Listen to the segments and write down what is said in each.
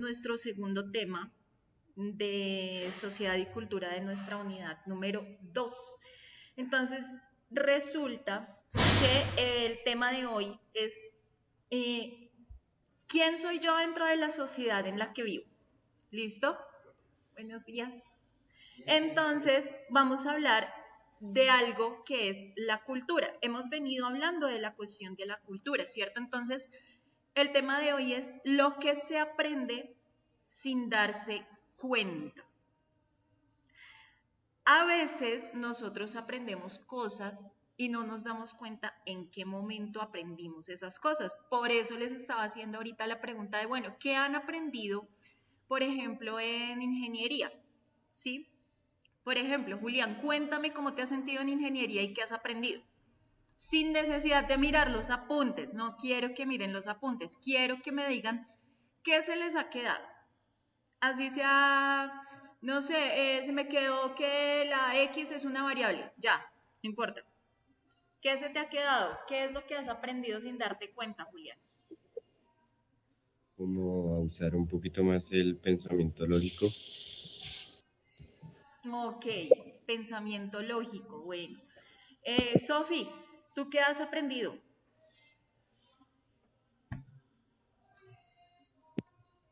nuestro segundo tema de sociedad y cultura de nuestra unidad número 2. Entonces, resulta que el tema de hoy es ¿quién soy yo dentro de la sociedad en la que vivo? ¿Listo? Buenos días. Entonces, vamos a hablar de algo que es la cultura. Hemos venido hablando de la cuestión de la cultura, ¿cierto? Entonces, el tema de hoy es lo que se aprende sin darse cuenta. A veces nosotros aprendemos cosas y no nos damos cuenta en qué momento aprendimos esas cosas. Por eso les estaba haciendo ahorita la pregunta de, bueno, ¿qué han aprendido, por ejemplo, en ingeniería? ¿Sí? Por ejemplo, Julián, cuéntame cómo te has sentido en ingeniería y qué has aprendido. Sin necesidad de mirar los apuntes, no quiero que miren los apuntes, quiero que me digan qué se les ha quedado. Así sea, no sé, se me quedó que la X es una variable, ya, no importa. ¿Qué se te ha quedado? ¿Qué es lo que has aprendido sin darte cuenta, Julián? Como a usar un poquito más el pensamiento lógico. Ok, pensamiento lógico, bueno. Sofi, ¿tú qué has aprendido?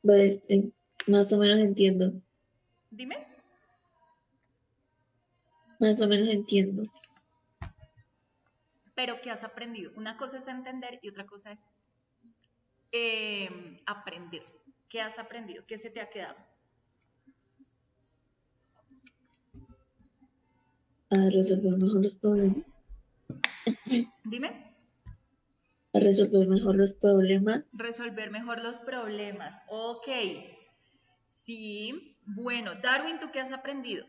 Vale, más o menos entiendo. Dime. Más o menos entiendo. Pero ¿qué has aprendido? Una cosa es entender y otra cosa es aprender. ¿Qué has aprendido? ¿Qué se te ha quedado? A resolver mejor los problemas. Dime. A resolver mejor los problemas. Resolver mejor los problemas. Ok. Sí. Bueno, Darwin, ¿tú qué has aprendido?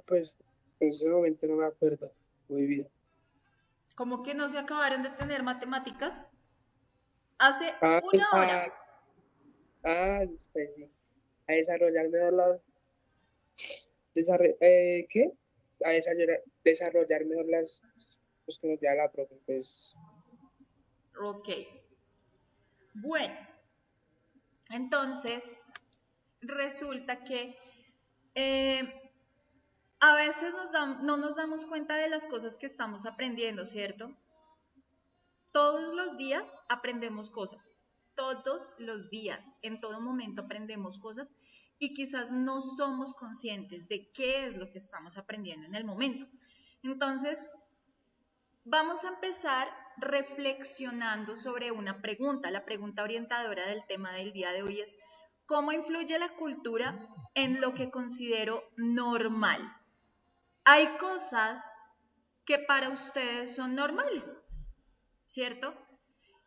Pues en ese momento no me acuerdo muy bien. ¿Cómo que no se acabaron de tener matemáticas? Hace Ah, una hora. espere, a desarrollar mejor ¿qué? A desarrollar mejor pues que nos da la profe, pues. Ok. Bueno, entonces resulta que a veces no nos damos cuenta de las cosas que estamos aprendiendo, ¿cierto? Todos los días aprendemos cosas, todos los días, en todo momento aprendemos cosas y quizás no somos conscientes de qué es lo que estamos aprendiendo en el momento. Entonces, vamos a empezar reflexionando sobre una pregunta. La pregunta orientadora del tema del día de hoy es, ¿cómo influye la cultura en lo que considero normal? Hay cosas que para ustedes son normales, ¿cierto?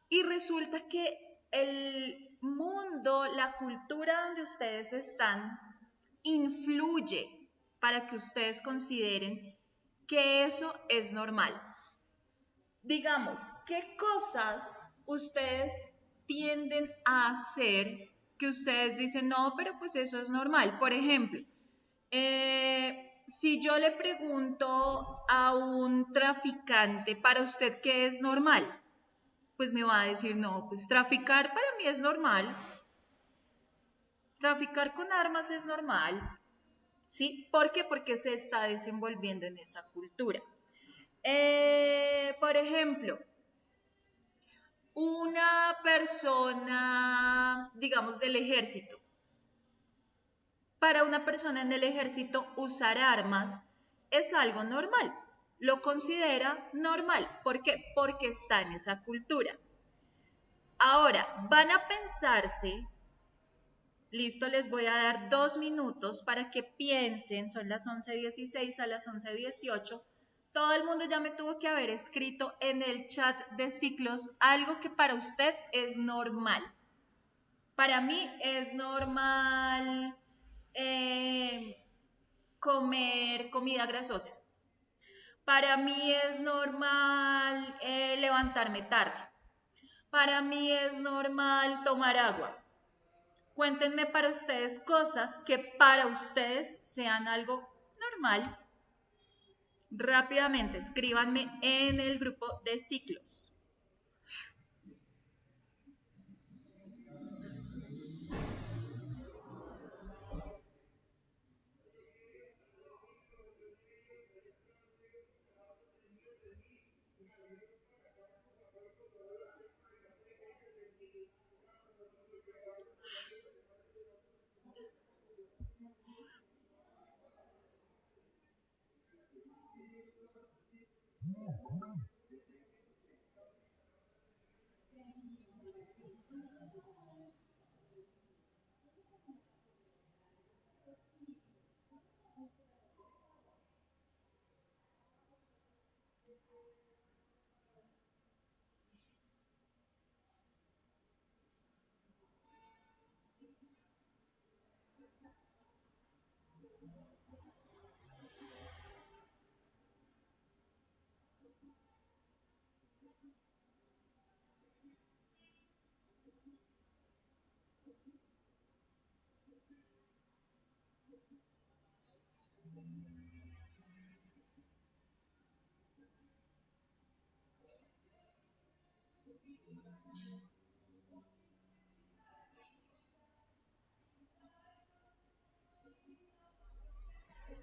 Y resulta que el mundo, la cultura donde ustedes están, influye para que ustedes consideren que eso es normal. Digamos, ¿qué cosas ustedes tienden a hacer que ustedes dicen, no, pero pues eso es normal? Por ejemplo, si yo le pregunto a un traficante, ¿para usted qué es normal? Pues me va a decir, no, pues traficar para mí es normal. Traficar con armas es normal. ¿Sí? ¿Por qué? Porque se está desenvolviendo en esa cultura. Por ejemplo, una persona, digamos, del ejército. Para una persona en el ejército, usar armas es algo normal. Lo considera normal. ¿Por qué? Porque está en esa cultura. Ahora, van a pensarse, listo, les voy a dar 2 minutos para que piensen, son las 11:16 a las 11:18. Todo el mundo ya me tuvo que haber escrito en el chat de ciclos algo que para usted es normal. Para mí es normal comer comida grasosa. Para mí es normal levantarme tarde. Para mí es normal tomar agua. Cuéntenme para ustedes cosas que para ustedes sean algo normal? Rápidamente, escríbanme en el grupo de ciclos.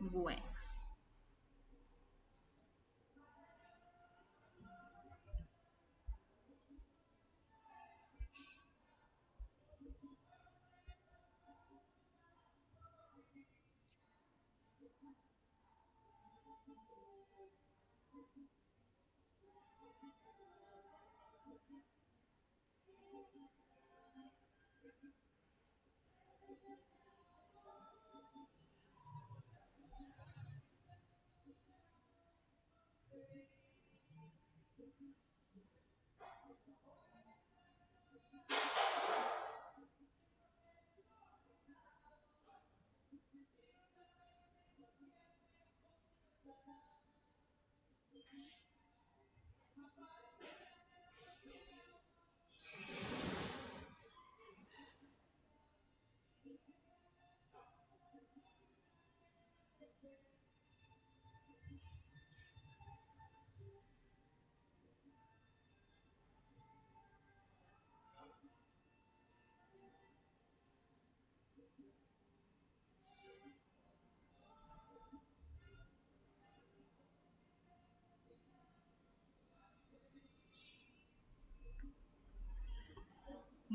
Bueno.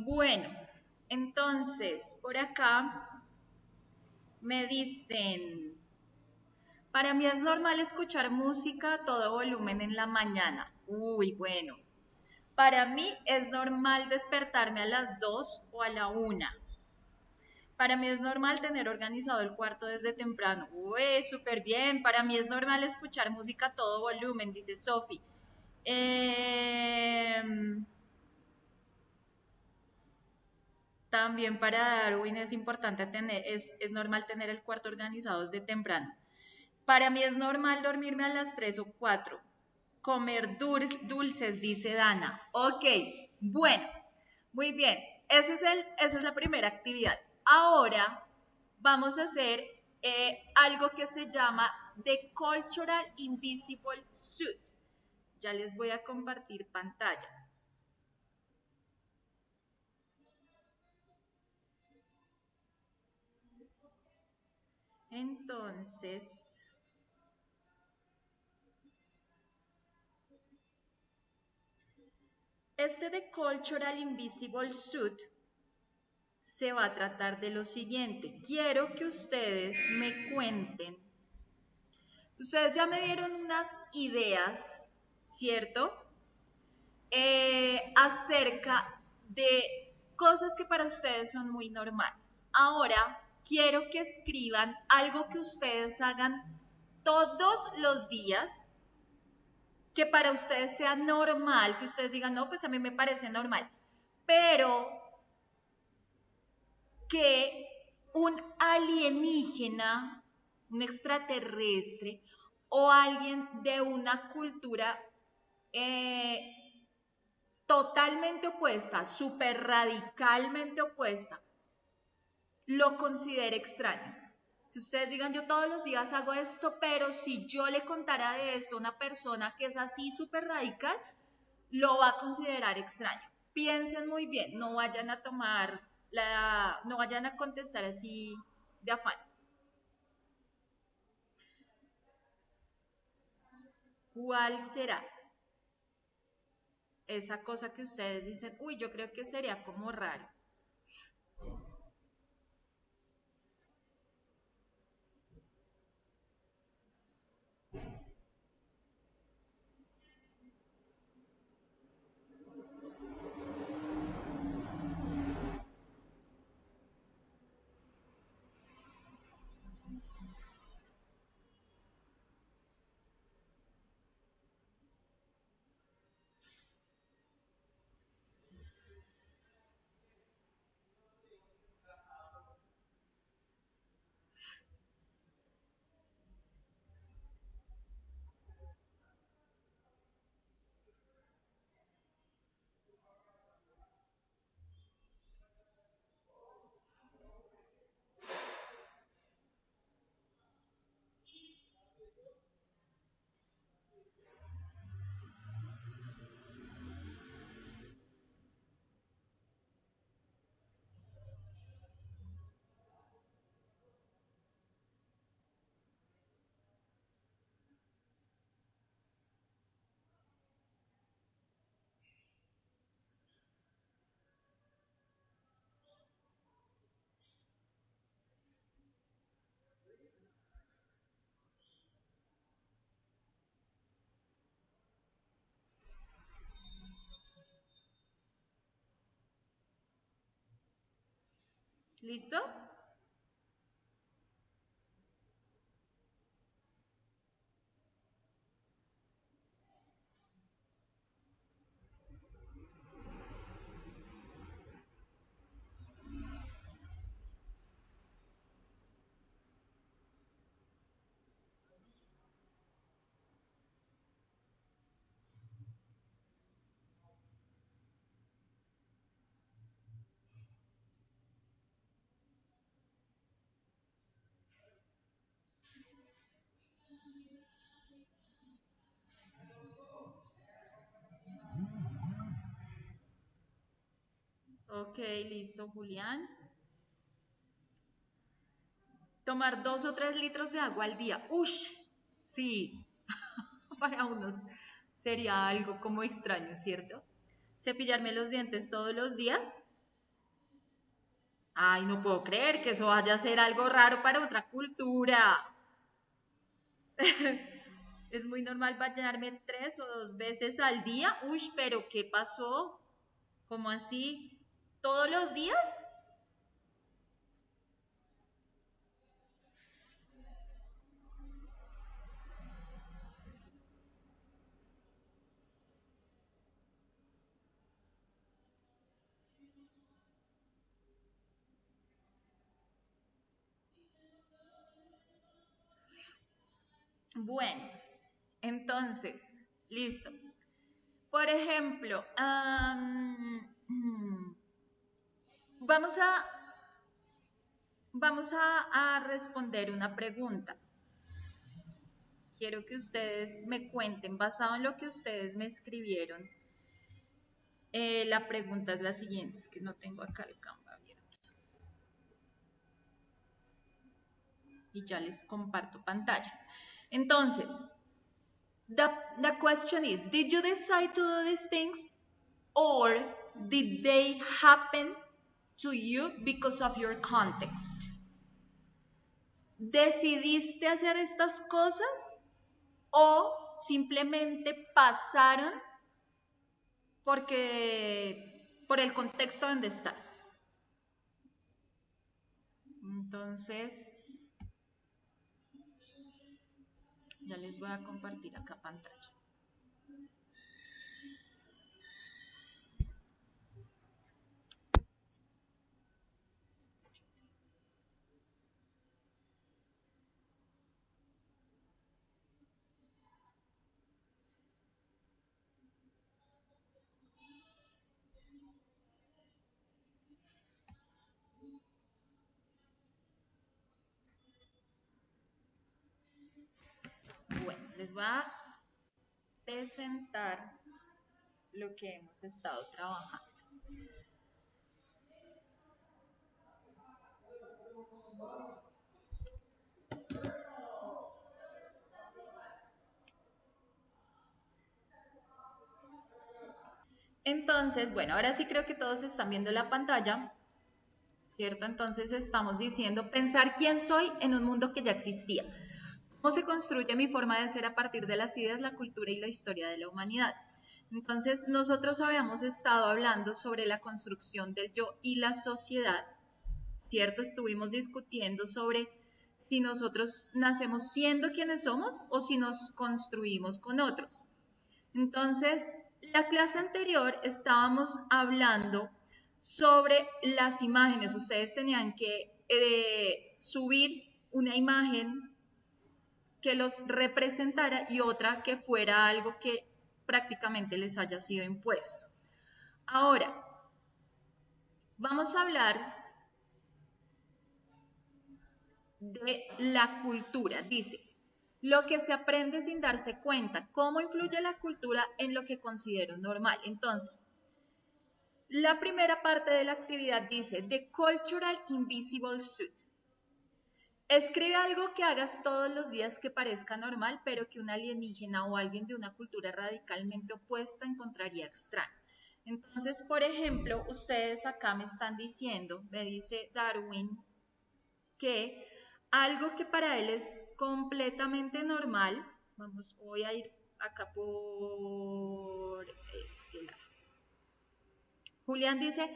Bueno, entonces, por acá me dicen, para mí es normal escuchar música a todo volumen en la mañana. Uy, bueno. Para mí es normal despertarme a las 2 o a la 1. Para mí es normal tener organizado el cuarto desde temprano. Uy, súper bien. Para mí es normal escuchar música a todo volumen, dice Sofi. También para Darwin es importante tener, es normal tener el cuarto organizado desde temprano. Para mí es normal dormirme a las 3 o 4. Comer dulces, dice Dana. Ok, bueno, muy bien. Esa es la primera actividad. Ahora vamos a hacer algo que se llama The Cultural Invisible Suit. Ya les voy a compartir pantalla. Entonces, este The Cultural Invisible Suit se va a tratar de lo siguiente. Quiero que ustedes me cuenten. Ustedes ya me dieron unas ideas, ¿cierto? Acerca de cosas que para ustedes son muy normales. Ahora quiero que escriban algo que ustedes hagan todos los días, que para ustedes sea normal, que ustedes digan, no, pues a mí me parece normal, pero que un alienígena, un extraterrestre o alguien de una cultura totalmente opuesta, súper radicalmente opuesta, lo considere extraño. Que ustedes digan, yo todos los días hago esto, pero si yo le contara de esto a una persona que es así súper radical, lo va a considerar extraño. Piensen muy bien, no vayan a no vayan a contestar así de afán. ¿Cuál será esa cosa que ustedes dicen, uy, yo creo que sería como raro? ¿Listo? Ok, listo, Julián. Tomar 2 o 3 litros de agua al día. Ush, sí, para unos sería algo como extraño, ¿cierto? Cepillarme los dientes todos los días. Ay, no puedo creer que eso vaya a ser algo raro para otra cultura. Es muy normal bañarme 3 o 2 veces al día. Uy, pero ¿qué pasó? ¿Cómo así? ¿Todos los días? Bueno, entonces, listo. Por ejemplo, vamos a, vamos a responder una pregunta. Quiero que ustedes me cuenten, basado en lo que ustedes me escribieron. La pregunta es la siguiente, es que no tengo acá el Canva abierto. Y ya les comparto pantalla. Entonces, the question is, did you decide to do these things or did they happen to you because of your context? ¿Decidiste hacer estas cosas o simplemente pasaron por el contexto donde estás? Entonces, ya les voy a compartir acá pantalla. les voy a presentar lo que hemos estado trabajando. Entonces, bueno, ahora sí creo que todos están viendo la pantalla, ¿cierto? Entonces estamos diciendo pensar quién soy en un mundo que ya existía. ¿Cómo se construye mi forma de ser a partir de las ideas, la cultura y la historia de la humanidad? Entonces, nosotros habíamos estado hablando sobre la construcción del yo y la sociedad, ¿cierto? Estuvimos discutiendo sobre si nosotros nacemos siendo quienes somos o si nos construimos con otros. Entonces, la clase anterior estábamos hablando sobre las imágenes. Ustedes tenían que subir una imagen que los representara y otra que fuera algo que prácticamente les haya sido impuesto. Ahora, vamos a hablar de la cultura. Dice, lo que se aprende sin darse cuenta, cómo influye la cultura en lo que considero normal. Entonces, la primera parte de la actividad dice, The Cultural Invisible Suit. Escribe algo que hagas todos los días que parezca normal, pero que un alienígena o alguien de una cultura radicalmente opuesta encontraría extraño. Entonces, por ejemplo, ustedes acá me están diciendo, me dice Darwin, que algo que para él es completamente normal, voy a ir acá por este lado. Julián dice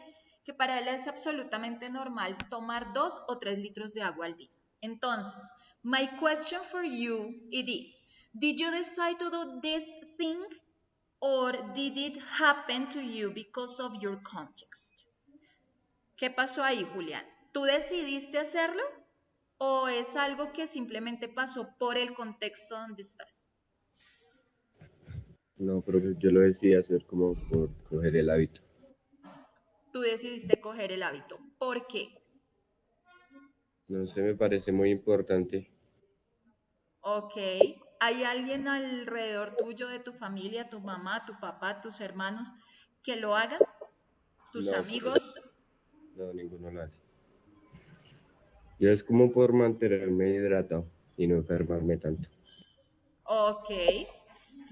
que para él es absolutamente normal tomar 2 o 3 litros de agua al día. Entonces, my question for you it is, did you decide to do this thing or did it happen to you because of your context? ¿Qué pasó ahí, Julián? ¿Tú decidiste hacerlo o es algo que simplemente pasó por el contexto donde estás? No, pero yo lo decidí hacer como por coger el hábito. Tú decidiste coger el hábito. ¿Por qué? No sé, me parece muy importante. Ok. ¿Hay alguien alrededor tuyo, de tu familia, tu mamá, tu papá, tus hermanos, que lo hagan? ¿Tus No, amigos? no, ninguno lo hace. Yo es como por mantenerme hidratado y no enfermarme tanto. Ok.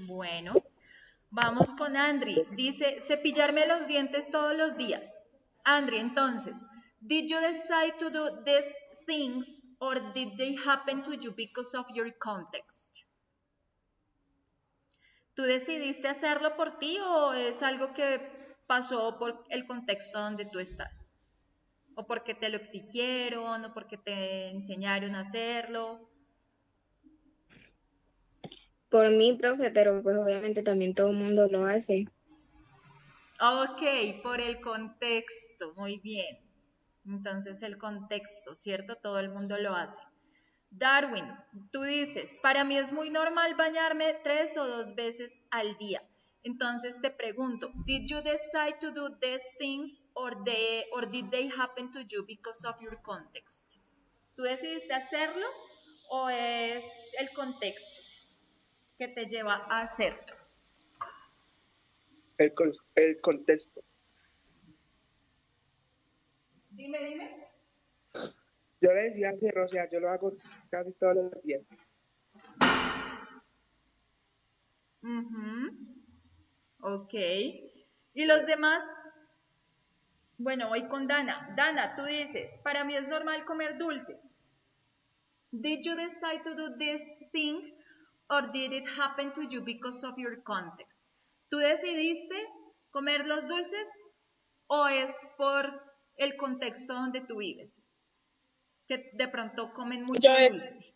Bueno. Vamos con Andri. Dice, cepillarme los dientes todos los días. Andri, entonces, did you decide to do these things or did they happen to you because of your context? ¿Tú decidiste hacerlo por ti o es algo que pasó por el contexto donde tú estás? ¿O porque te lo exigieron o porque te enseñaron a hacerlo? Por mí, profe, pero pues obviamente también todo el mundo lo hace. Ok, por el contexto, muy bien. Entonces el contexto, ¿cierto? Todo el mundo lo hace. Darwin, tú dices, para mí es muy normal bañarme 3 o 2 veces al día. Entonces te pregunto, did you decide to do these things or did they happen to you because of your context? ¿Tú decidiste hacerlo o es el contexto que te lleva a hacerlo? El contexto. Dime. Yo le decía hacerlo, o sea, yo lo hago casi todos los días. Ok. ¿Y los demás? Bueno, voy con Dana. Dana, tú dices, para mí es normal comer dulces. Did you decide to do this thing or did it happen to you because of your context? ¿Tú decidiste comer los dulces o es por el contexto donde tú vives? Que de pronto comen mucho dulce.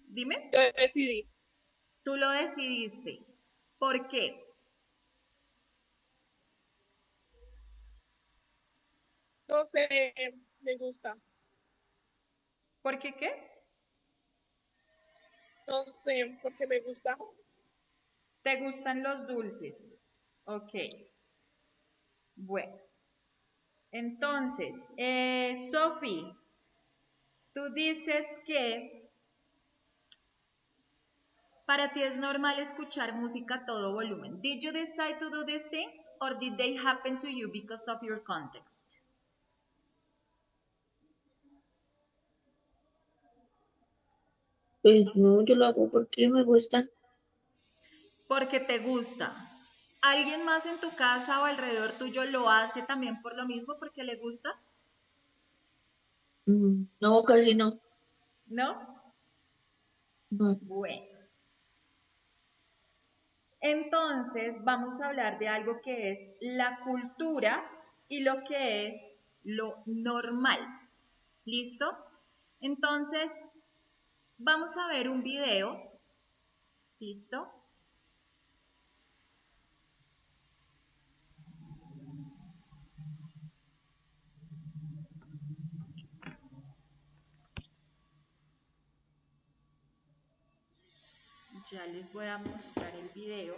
Dime. Yo decidí. Tú lo decidiste. ¿Por qué? No sé, me gusta. ¿Por qué qué? No sé, porque me gusta. ¿Te gustan los dulces? Ok. Bueno. Entonces, Sophie, tú dices que Para ti es normal escuchar música a todo volumen. Did you decide to do these things or did they happen to you because of your context? Pues no, yo lo hago porque me gusta. Porque te gusta. ¿Alguien más en tu casa o alrededor tuyo lo hace también por lo mismo, porque le gusta? No, casi no. ¿No? No. Bueno. Entonces vamos a hablar de algo que es la cultura y lo que es lo normal. ¿Listo? Entonces, vamos a ver un video. ¿Listo? Ya les voy a mostrar el video.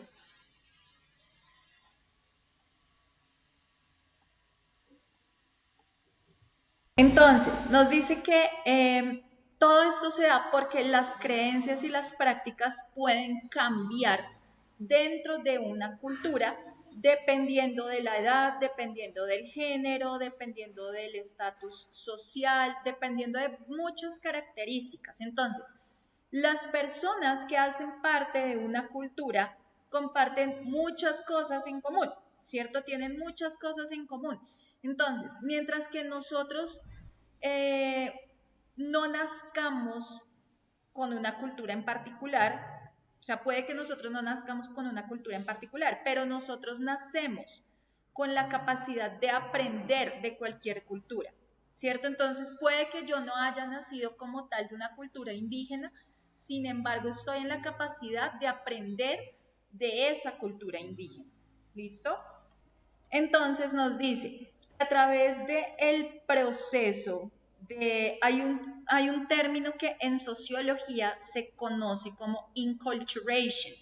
Entonces, nos dice que todo esto se da porque las creencias y las prácticas pueden cambiar dentro de una cultura dependiendo de la edad, dependiendo del género, dependiendo del estatus social, dependiendo de muchas características. Entonces, las personas que hacen parte de una cultura comparten muchas cosas en común, ¿cierto? Tienen muchas cosas en común. Entonces, mientras que nosotros no nazcamos con una cultura en particular, o sea, puede que nosotros no nazcamos con una cultura en particular, pero nosotros nacemos con la capacidad de aprender de cualquier cultura, ¿cierto? Entonces, puede que yo no haya nacido como tal de una cultura indígena, sin embargo, estoy en la capacidad de aprender de esa cultura indígena, ¿listo? Entonces nos dice, a través del proceso hay un término que en sociología se conoce como inculturation,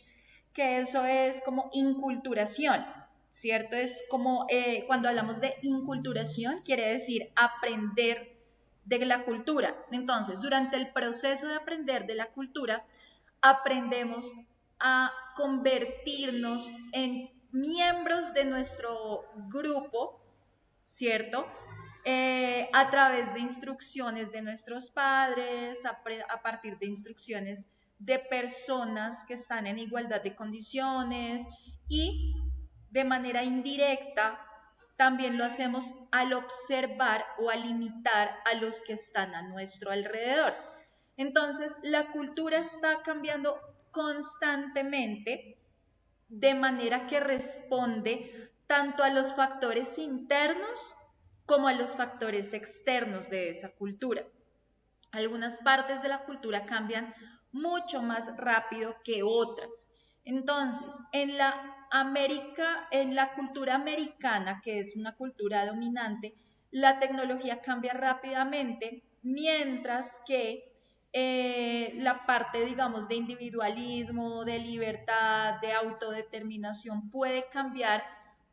que eso es como inculturación, ¿cierto? Es como cuando hablamos de inculturación, quiere decir aprender de la cultura. Entonces, durante el proceso de aprender de la cultura, aprendemos a convertirnos en miembros de nuestro grupo, ¿cierto? A través de instrucciones de nuestros padres, a partir de instrucciones de personas que están en igualdad de condiciones y de manera indirecta también lo hacemos al observar o al imitar a los que están a nuestro alrededor. Entonces, la cultura está cambiando constantemente de manera que responde tanto a los factores internos como a los factores externos de esa cultura. Algunas partes de la cultura cambian mucho más rápido que otras. Entonces, en la cultura americana, que es una cultura dominante, la tecnología cambia rápidamente, mientras que la parte, digamos, de individualismo, de libertad, de autodeterminación puede cambiar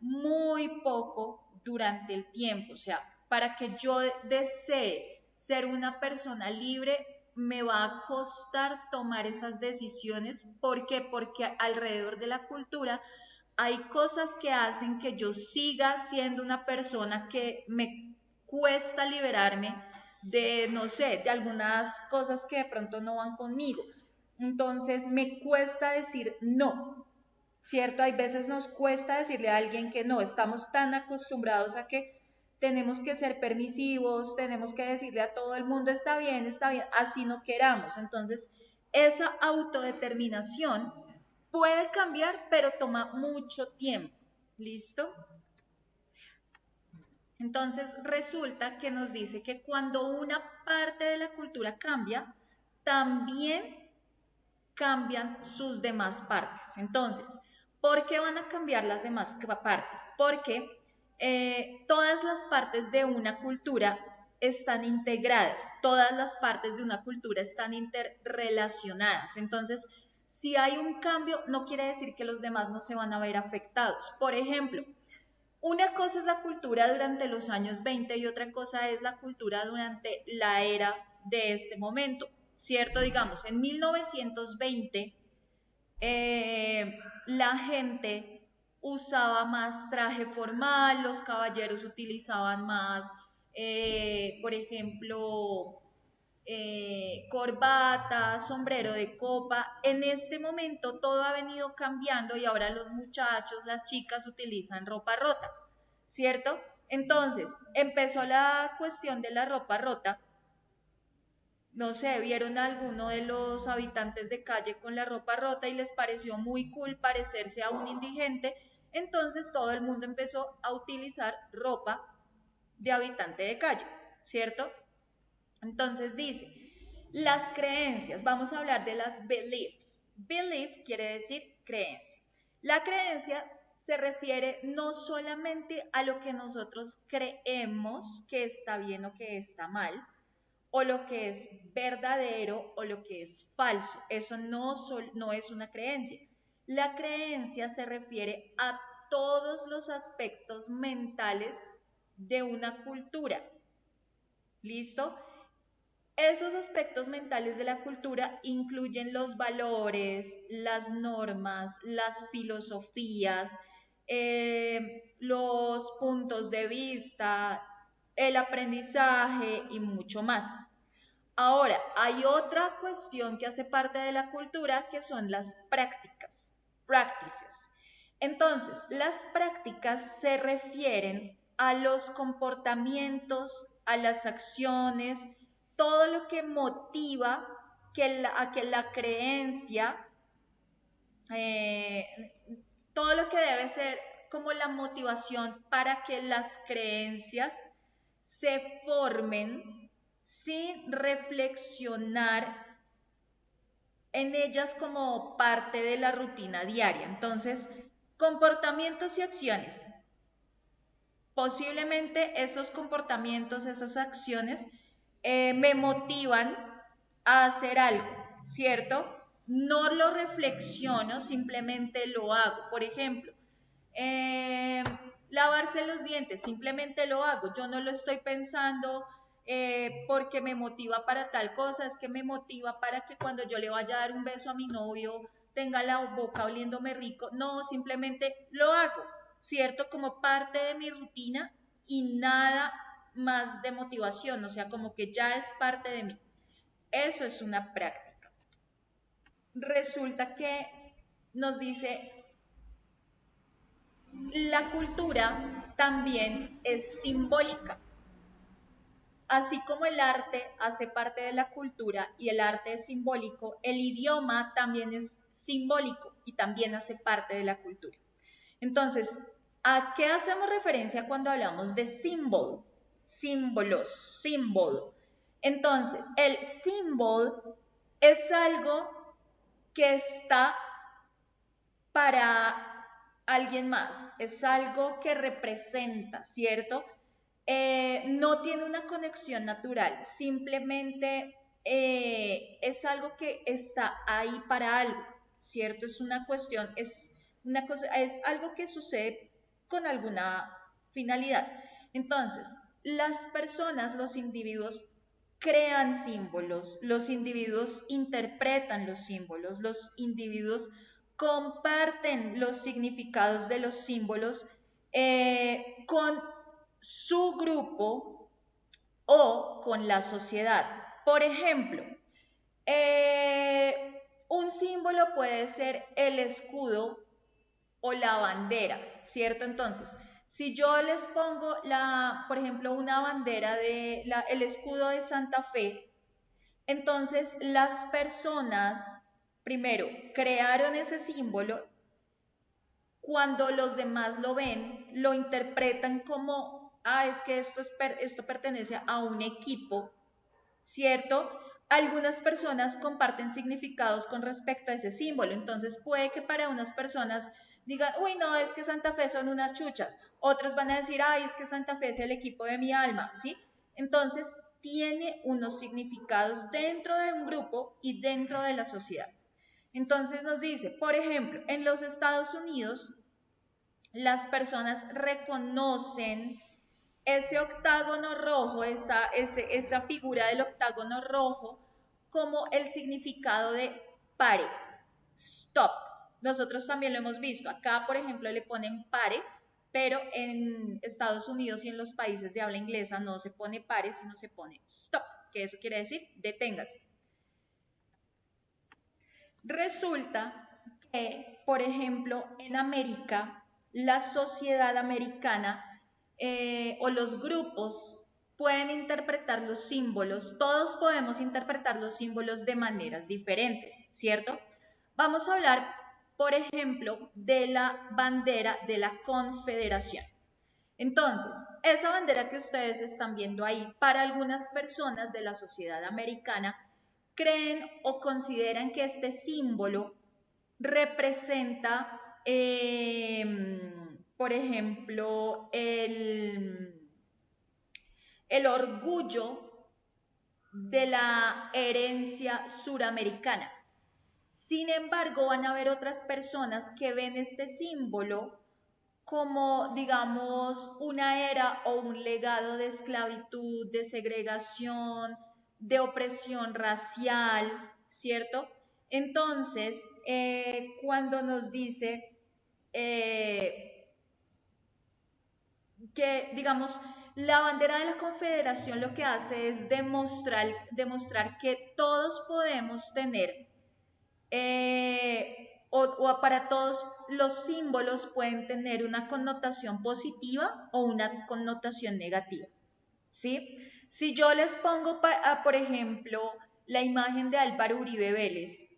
muy poco durante el tiempo. O sea, para que yo desee ser una persona libre, me va a costar tomar esas decisiones. ¿Por qué? Porque alrededor de la cultura hay cosas que hacen que yo siga siendo una persona que me cuesta liberarme de, no sé, de algunas cosas que de pronto no van conmigo. Entonces me cuesta decir no, ¿cierto? Hay veces nos cuesta decirle a alguien que no, estamos tan acostumbrados a que tenemos que ser permisivos, tenemos que decirle a todo el mundo está bien, así no queramos. Entonces, esa autodeterminación puede cambiar, pero toma mucho tiempo. ¿Listo? Entonces, resulta que nos dice que cuando una parte de la cultura cambia, también cambian sus demás partes. Entonces, ¿por qué van a cambiar las demás partes? Porque todas las partes de una cultura están integradas, todas las partes de una cultura están interrelacionadas. Entonces, si hay un cambio, no quiere decir que los demás no se van a ver afectados. Por ejemplo, una cosa es la cultura durante los años 20 y otra cosa es la cultura durante la era de este momento, ¿cierto? Digamos, en 1920 la gente usaba más traje formal, los caballeros utilizaban más, por ejemplo, corbata, sombrero de copa. En este momento todo ha venido cambiando y ahora los muchachos, las chicas utilizan ropa rota, ¿cierto? Entonces, empezó la cuestión de la ropa rota. No sé, vieron a alguno de los habitantes de calle con la ropa rota y les pareció muy cool parecerse a un indigente, entonces todo el mundo empezó a utilizar ropa de habitante de calle, ¿cierto? Entonces dice, las creencias, vamos a hablar de las beliefs. Belief quiere decir creencia. La creencia se refiere no solamente a lo que nosotros creemos que está bien o que está mal, o lo que es verdadero o lo que es falso. Eso no es una creencia. La creencia se refiere a todos los aspectos mentales de una cultura. ¿Listo? Esos aspectos mentales de la cultura incluyen los valores, las normas, las filosofías, los puntos de vista, el aprendizaje y mucho más. Ahora, hay otra cuestión que hace parte de la cultura que son las prácticas, practices. Entonces, las prácticas se refieren a los comportamientos, a las acciones, todo lo que motiva a que la creencia, todo lo que debe ser como la motivación para que las creencias se formen sin reflexionar en ellas como parte de la rutina diaria. Entonces, comportamientos y acciones. Posiblemente esos comportamientos, esas acciones, me motivan a hacer algo, ¿cierto? No lo reflexiono, simplemente lo hago. Por ejemplo, lavarse los dientes, simplemente lo hago. Yo no lo estoy pensando porque me motiva para tal cosa, es que me motiva para que cuando yo le vaya a dar un beso a mi novio tenga la boca oliéndome rico. No, simplemente lo hago, ¿cierto? Como parte de mi rutina y nada más de motivación, o sea, como que ya es parte de mí. Eso es una práctica. Resulta que nos dice, la cultura también es simbólica. Así como el arte hace parte de la cultura y el arte es simbólico, el idioma también es simbólico y también hace parte de la cultura. Entonces, ¿a qué hacemos referencia cuando hablamos de símbolo? Símbolos, symbol. Entonces, el symbol es algo que está para alguien más, es algo que representa, ¿cierto? No tiene una conexión natural, simplemente es algo que está ahí para algo, ¿cierto? Es una cuestión, es algo que sucede con alguna finalidad. Entonces, las personas, los individuos crean símbolos, los individuos interpretan los símbolos, los individuos comparten los significados de los símbolos con su grupo o con la sociedad. Por ejemplo, un símbolo puede ser el escudo o la bandera, ¿cierto? Entonces, si yo les pongo, por ejemplo, una bandera el escudo de Santa Fe, entonces las personas, primero, crearon ese símbolo, cuando los demás lo ven, lo interpretan como, es que esto pertenece a un equipo, ¿cierto? Algunas personas comparten significados con respecto a ese símbolo, entonces puede que para unas personas digan, uy, no, es que Santa Fe son unas chuchas, otros van a decir, es que Santa Fe es el equipo de mi alma, ¿sí? Entonces tiene unos significados dentro de un grupo y dentro de la sociedad. Entonces nos dice, por ejemplo, en los Estados Unidos, las personas reconocen ese octágono rojo, esa figura del octágono rojo, como el significado de pare, stop, Nosotros también lo hemos visto. Acá, por ejemplo, le ponen pare, pero en Estados Unidos y en los países de habla inglesa no se pone pare, sino se pone stop, que eso quiere decir deténgase. Resulta que, por ejemplo, en América, la sociedad americana o los grupos pueden interpretar los símbolos, todos podemos interpretar los símbolos de maneras diferentes, ¿cierto? Vamos a hablar, por ejemplo, de la bandera de la Confederación. Entonces, esa bandera que ustedes están viendo ahí, para algunas personas de la sociedad americana, creen o consideran que este símbolo representa, por ejemplo, el orgullo de la herencia suramericana. Sin embargo, van a haber otras personas que ven este símbolo como, digamos, una era o un legado de esclavitud, de segregación, de opresión racial, ¿cierto? Entonces, cuando nos dice que, digamos, la bandera de la Confederación lo que hace es demostrar que todos podemos tener o para todos los símbolos pueden tener una connotación positiva o una connotación negativa, ¿sí? Si yo les pongo, por ejemplo, la imagen de Álvaro Uribe Vélez,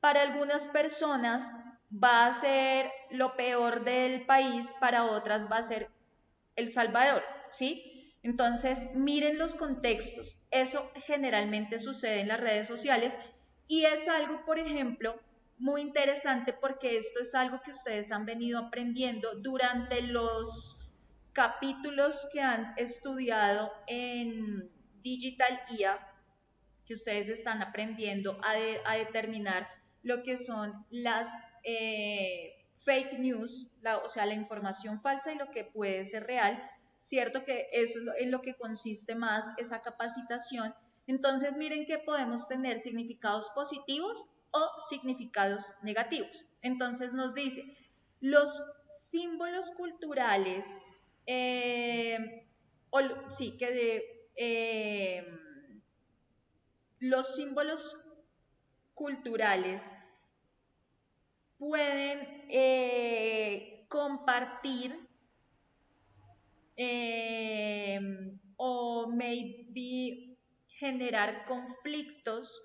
para algunas personas va a ser lo peor del país, para otras va a ser El Salvador, ¿sí? Entonces, miren los contextos. Eso generalmente sucede en las redes sociales y es algo, por ejemplo, muy interesante porque esto es algo que ustedes han venido aprendiendo durante los capítulos que han estudiado en Digital IA, que ustedes están aprendiendo a determinar lo que son las fake news, o sea, la información falsa y lo que puede ser real, ¿cierto? Que eso es en lo que consiste más esa capacitación. Entonces, miren que podemos tener significados positivos o significados negativos. Entonces nos dice, los símbolos culturales, sí, los símbolos culturales pueden compartir o maybe generar conflictos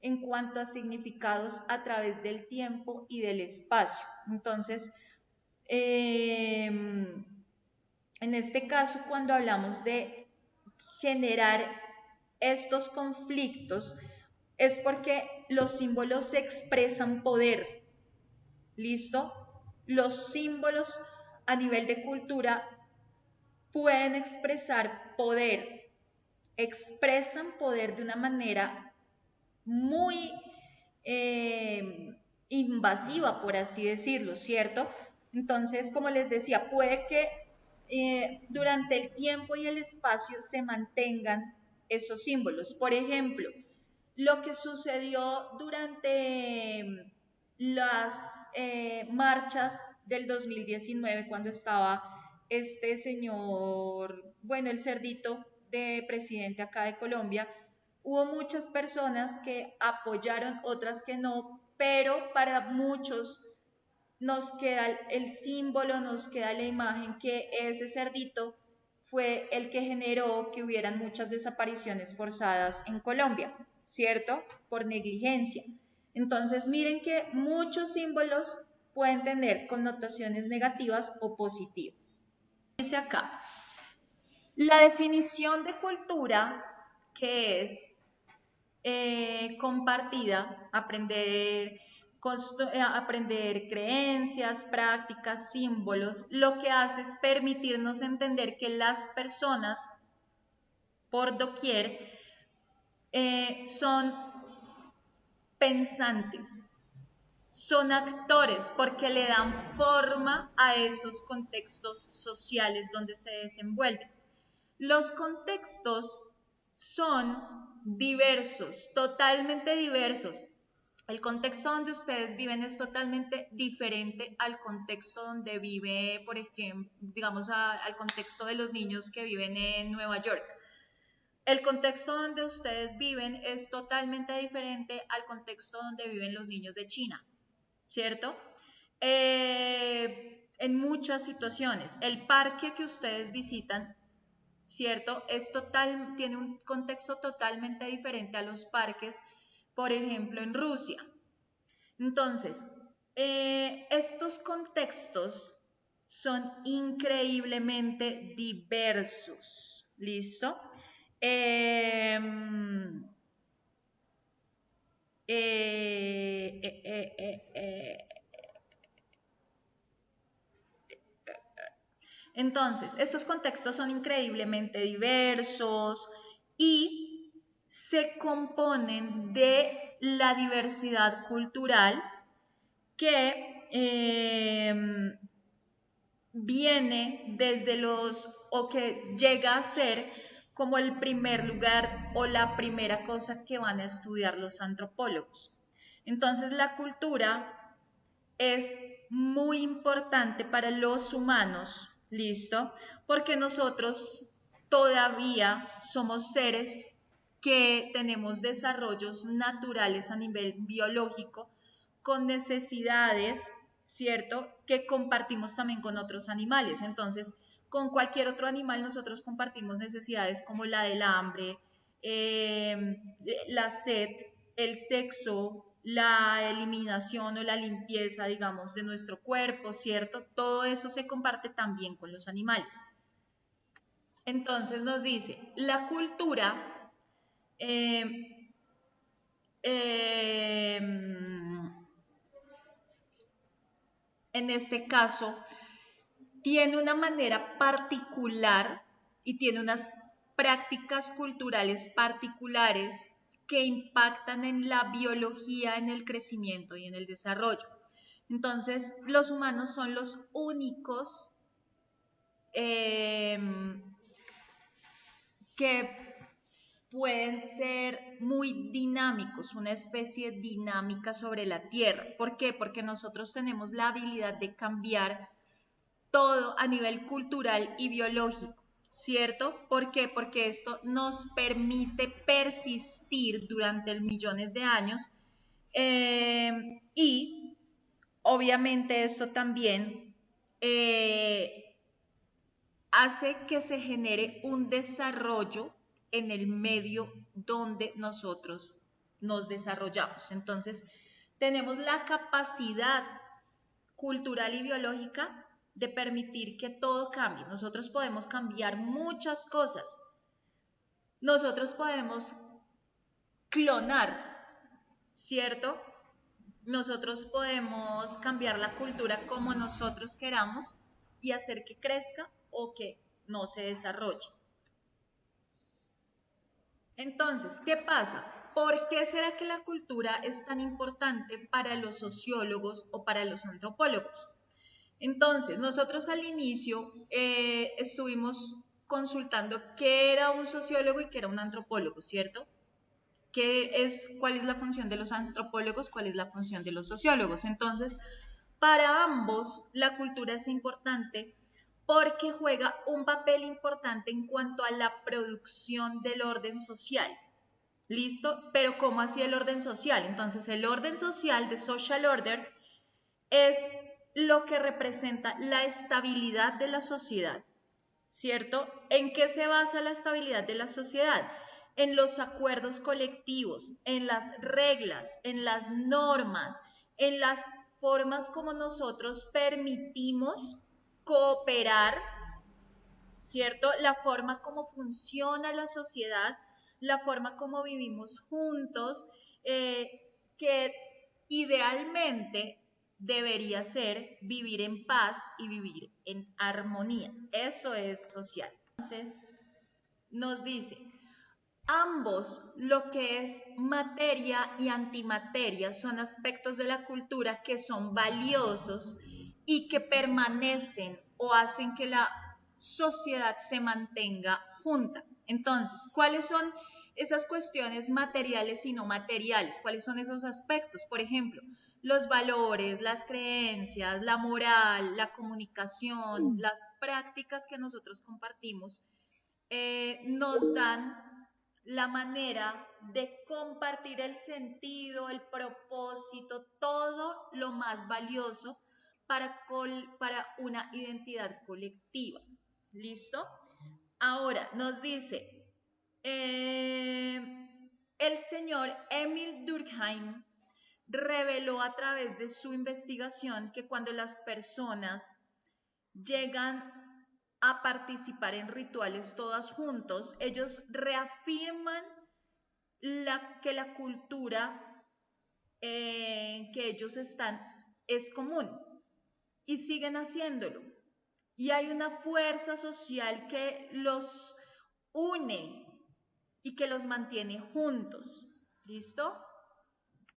en cuanto a significados a través del tiempo y del espacio. Entonces, en este caso, cuando hablamos de generar estos conflictos, es porque los símbolos expresan poder. ¿Listo? Los símbolos a nivel de cultura pueden expresar poder, expresan poder de una manera muy invasiva, por así decirlo, ¿cierto? Entonces, como les decía, puede que durante el tiempo y el espacio se mantengan esos símbolos. Por ejemplo, lo que sucedió durante las marchas del 2019, cuando estaba este señor, bueno, el cerdito de presidente acá de Colombia, hubo muchas personas que apoyaron, otras que no, pero para muchos nos queda el símbolo, nos queda la imagen que ese cerdito fue el que generó que hubieran muchas desapariciones forzadas en Colombia, ¿cierto? Por negligencia. Entonces, miren que muchos símbolos pueden tener connotaciones negativas o positivas. Dice acá, la definición de cultura, que es compartida, aprender creencias, prácticas, símbolos, lo que hace es permitirnos entender que las personas por doquier son pensantes, son actores porque le dan forma a esos contextos sociales donde se desenvuelven. Los contextos son diversos, totalmente diversos. El contexto donde ustedes viven es totalmente diferente al contexto donde vive, por ejemplo, digamos, al contexto de los niños que viven en Nueva York. El contexto donde ustedes viven es totalmente diferente al contexto donde viven los niños de China, ¿cierto? En muchas situaciones, el parque que ustedes visitan, ¿cierto? Tiene un contexto totalmente diferente a los parques, por ejemplo, en Rusia. Entonces, estos contextos son increíblemente diversos, ¿listo? Eh, eh, eh, eh, eh, Entonces, estos contextos son increíblemente diversos y se componen de la diversidad cultural que viene desde o que llega a ser como el primer lugar o la primera cosa que van a estudiar los antropólogos. Entonces, la cultura es muy importante para los humanos, ¿listo? Porque nosotros todavía somos seres que tenemos desarrollos naturales a nivel biológico con necesidades, ¿cierto? Que compartimos también con otros animales. Entonces, con cualquier otro animal nosotros compartimos necesidades como la del hambre, la sed, el sexo, la eliminación o la limpieza, digamos, de nuestro cuerpo, ¿cierto? Todo eso se comparte también con los animales. Entonces nos dice, la cultura en este caso tiene una manera particular y tiene unas prácticas culturales particulares que impactan en la biología, en el crecimiento y en el desarrollo. Entonces, los humanos son los únicos que pueden ser muy dinámicos, una especie dinámica sobre la Tierra. ¿Por qué? Porque nosotros tenemos la habilidad de cambiar todo a nivel cultural y biológico, ¿cierto? ¿Por qué? Porque esto nos permite persistir durante millones de años y obviamente esto también hace que se genere un desarrollo en el medio donde nosotros nos desarrollamos. Entonces, tenemos la capacidad cultural y biológica de permitir que todo cambie. Nosotros podemos cambiar muchas cosas. Nosotros podemos clonar, ¿cierto? Nosotros podemos cambiar la cultura como nosotros queramos y hacer que crezca o que no se desarrolle. Entonces, ¿qué pasa? ¿Por qué será que la cultura es tan importante para los sociólogos o para los antropólogos? Entonces, nosotros al inicio estuvimos consultando qué era un sociólogo y qué era un antropólogo, ¿cierto? ¿Cuál es la función de los antropólogos? ¿Cuál es la función de los sociólogos? Entonces, para ambos, la cultura es importante porque juega un papel importante en cuanto a la producción del orden social. ¿Listo? Pero ¿cómo así el orden social? Entonces, el orden social, the social order, es lo que representa la estabilidad de la sociedad, ¿cierto? ¿En qué se basa la estabilidad de la sociedad? En los acuerdos colectivos, en las reglas, en las normas, en las formas como nosotros permitimos cooperar, ¿cierto? La forma como funciona la sociedad, la forma como vivimos juntos, que idealmente debería ser vivir en paz y vivir en armonía. Eso es social. Entonces, nos dice, ambos, lo que es materia y antimateria, son aspectos de la cultura que son valiosos y que permanecen o hacen que la sociedad se mantenga junta. Entonces, ¿cuáles son esas cuestiones materiales y no materiales. ¿Cuáles son esos aspectos? Por ejemplo, los valores, las creencias, la moral, la comunicación, las prácticas que nosotros compartimos, nos dan la manera de compartir el sentido, el propósito, todo lo más valioso para una identidad colectiva. ¿Listo? Ahora nos dice, el señor Emil Durkheim reveló a través de su investigación que cuando las personas llegan a participar en rituales todas juntos, ellos reafirman que la cultura que ellos están es común y siguen haciéndolo. Y hay una fuerza social que los une y que los mantiene juntos. ¿Listo?